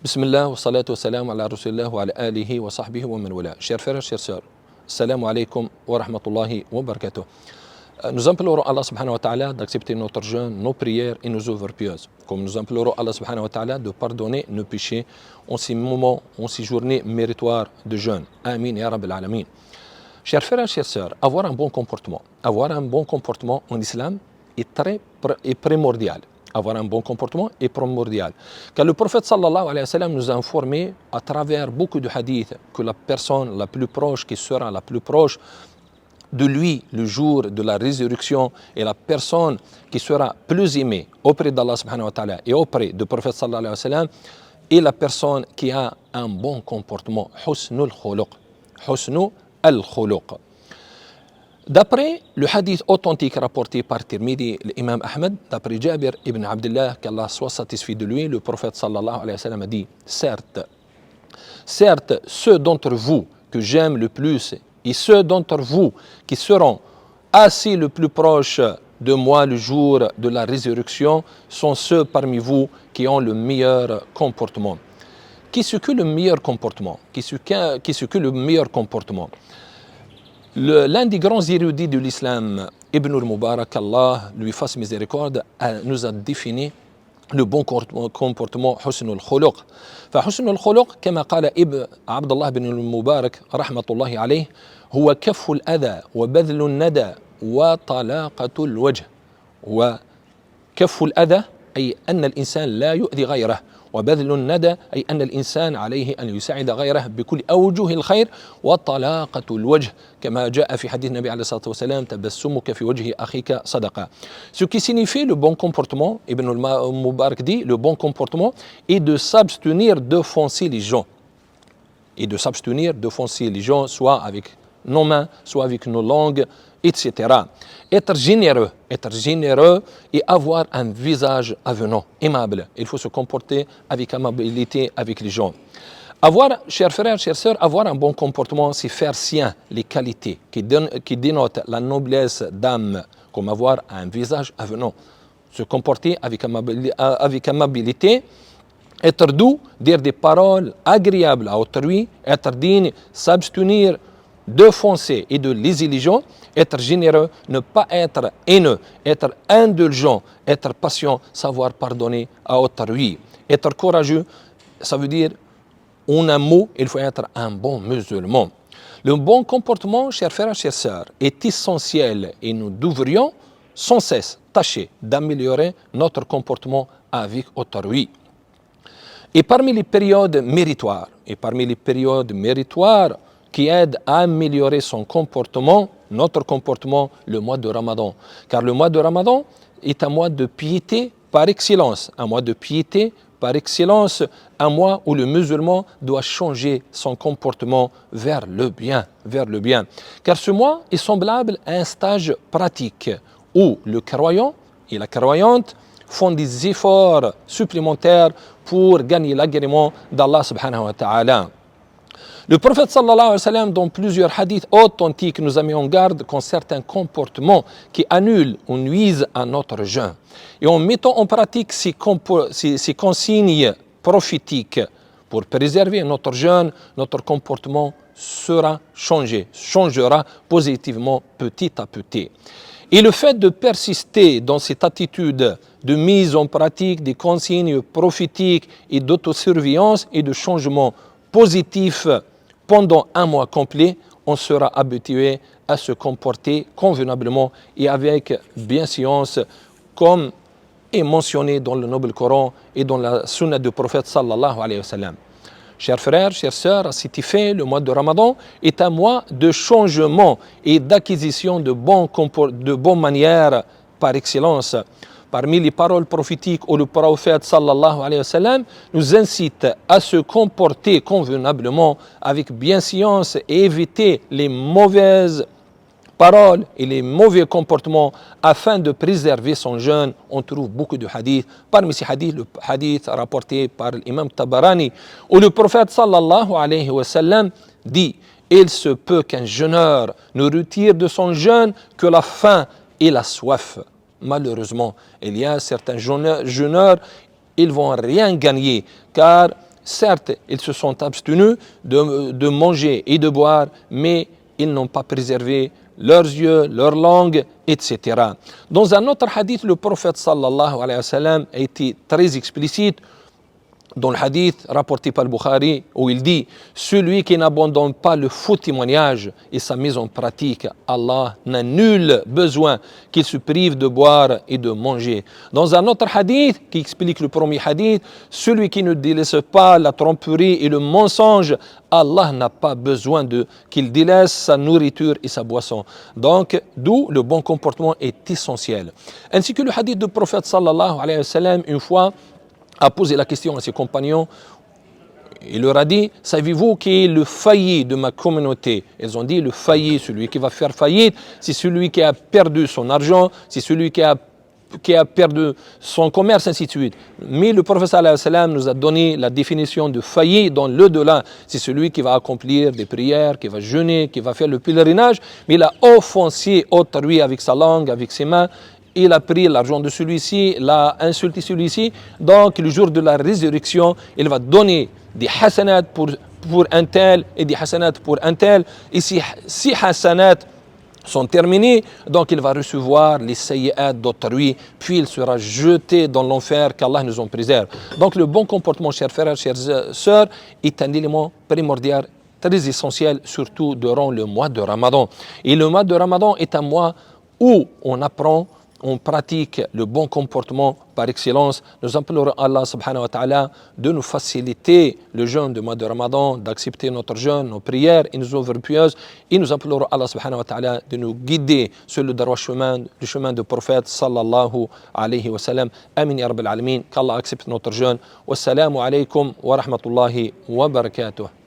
Bismillah wa salatu wa salam ala rasulillah wa ala alihi wa sahbihi wa man wala. Chers frères, chers sœurs, salam alaikum wa rahmatullahi wa barakatuh. Nous implorons Allah subhanahu wa ta'ala d'accepter notre jeûne, nos prières et nos œuvres pieuses. Comme nous implorons Allah subhanahu wa ta'ala de pardonner nos péchés en ces moments, en ces journées méritoires de jeûne. Amin ya Rabbil Alamin. Chers frères, chers sœurs, avoir un bon comportement en islam est primordial. Avoir un bon comportement est primordial. Car le prophète sallallahu alayhi wa sallam nous a informé à travers beaucoup de hadiths que la personne la plus proche, qui sera la plus proche de lui le jour de la résurrection, et la personne qui sera plus aimée auprès d'Allah subhanahu wa ta'ala et auprès du prophète sallallahu alayhi wa sallam, est la personne qui a un bon comportement. Husnul khuluq. Husnul khuluq. D'après le hadith authentique rapporté par Tirmidhi, l'imam Ahmed, d'après Jabir ibn Abdullah, qu'Allah soit satisfait de lui, le prophète sallallahu alayhi wa sallam a dit: certes, ceux d'entre vous que j'aime le plus et ceux d'entre vous qui seront assis le plus proches de moi le jour de la résurrection sont ceux parmi vous qui ont le meilleur comportement. Qu'est-ce que le meilleur comportement? L'un des grands érudits de l'islam, Ibn al-Mubarak, Allah lui fasse miséricorde, nous a défini le bon comportement, حسن الخلق. فحسن الخلق كما قال عبد الله بن المبارك رحمة الله عليه هو كف الأذى وبذل الندى وطلاقة الوجه. وكف الأذى أي أن الإنسان لا يؤذي غيره، وبذل الندى أي أن الإنسان عليه أن يساعد غيره بكل أوجه الخير، وطلاقة الوجه كما جاء في حديث النبي عليه الصلاة والسلام: تبسمك في وجه أخيك صدقة. Ce qui signifie le bon comportement, Ibn al-Mubarak dit, le bon comportement est de s'abstenir d'offenser les gens. Et de s'abstenir d'offenser les gens, soit avec nos mains, soit avec nos langues, etc. Être généreux et avoir un visage avenant, aimable. Il faut se comporter avec amabilité avec les gens. Chers frères, chers sœurs, avoir un bon comportement, c'est faire sien les qualités qui dénotent la noblesse d'âme, comme avoir un visage avenant. Se comporter avec amabilité, être doux, dire des paroles agréables à autrui, être digne, s'abstenir d'offenser et de léser les gens, être généreux, ne pas être haineux, être indulgent, être patient, savoir pardonner à autrui. Être courageux, ça veut dire, en un mot, il faut être un bon musulman. Le bon comportement, chers frères, chers sœurs, est essentiel et nous devrions sans cesse tâcher d'améliorer notre comportement avec autrui. Et parmi les périodes méritoires qui aident à améliorer son comportement, notre comportement, le mois de Ramadan. Car le mois de Ramadan est un mois de piété par excellence, un mois où le musulman doit changer son comportement vers le bien. Car ce mois est semblable à un stage pratique où le croyant et la croyante font des efforts supplémentaires pour gagner l'agrément d'Allah subhanahu wa ta'ala. Le prophète sallallahu alayhi wa sallam, dans plusieurs hadiths authentiques, nous a mis en garde contre certains comportements qui annulent ou nuisent à notre jeûne. Et en mettant en pratique ces consignes prophétiques pour préserver notre jeûne, notre comportement changera positivement petit à petit. Et le fait de persister dans cette attitude de mise en pratique des consignes prophétiques et d'autosurveillance et de changement positif pendant un mois complet, on sera habitué à se comporter convenablement et avec bienséance, comme est mentionné dans le Noble Coran et dans la Sunna du prophète sallallahu alayhi wa sallam. Chers frères, chères sœurs, à cet effet, le mois de Ramadan est un mois de changement et d'acquisition de bonnes manières par excellence. Parmi les paroles prophétiques où le prophète sallallahu alayhi wa sallam nous incite à se comporter convenablement avec bienséance et éviter les mauvaises paroles et les mauvais comportements afin de préserver son jeûne, on trouve beaucoup de hadiths. Parmi ces hadiths, le hadith rapporté par l'imam Tabarani, où le prophète sallallahu alayhi wa sallam dit: il se peut qu'un jeûneur ne retire de son jeûne que la faim et la soif. Malheureusement, il y a certains jeûneurs, ils vont rien gagner, car certes, ils se sont abstenus de manger et de boire, mais ils n'ont pas préservé leurs yeux, leur langue, etc. Dans un autre hadith, le prophète sallallahu alayhi wa sallam a été très explicite dans le hadith rapporté par le Bukhari, où il dit « Celui qui n'abandonne pas le faux témoignage et sa mise en pratique, Allah n'a nul besoin qu'il se prive de boire et de manger. » Dans un autre hadith qui explique le premier hadith, « Celui qui ne délaisse pas la tromperie et le mensonge, Allah n'a pas besoin qu'il délaisse sa nourriture et sa boisson. » Donc, d'où le bon comportement est essentiel. Ainsi que le hadith du prophète sallallahu alayhi wa sallam, une fois, a posé la question à ses compagnons. Il leur a dit, savez-vous qui est le failli de ma communauté? Ils ont dit, le failli, celui qui va faire faillite, c'est celui qui a perdu son argent, c'est celui qui a perdu son commerce, ainsi de suite. Mais le prophète sallallahu alayhi wa sallam nous a donné la définition de failli dans l'au-delà. C'est celui qui va accomplir des prières, qui va jeûner, qui va faire le pèlerinage, mais il a offensé autrui avec sa langue, avec ses mains. Il a pris l'argent de celui-ci, l'a insulté celui-ci. Donc, le jour de la résurrection, il va donner des hasanat pour un tel et des hasanat pour un tel. Et si hasanat sont terminés, donc il va recevoir les sayyi'at d'autrui, puis il sera jeté dans l'enfer, qu'Allah nous en préserve. Donc, le bon comportement, chers frères, chères sœurs, est un élément primordial, très essentiel, surtout durant le mois de Ramadan. Et le mois de Ramadan est un mois où on apprend, on pratique le bon comportement par excellence. Nous implorons Allah subhanahu wa ta'ala de nous faciliter le jeûne du mois de Ramadan, d'accepter notre jeûne, nos prières et nos œuvres pieuses. Et nous implorons Allah subhanahu wa ta'ala de nous guider sur le droit chemin, le chemin du prophète sallallahu alayhi wa sallam. Amin ya rabbil alamin. Qu'Allah accepte notre jeûne. Wassalamu alaykum wa rahmatullahi wa barakatuh.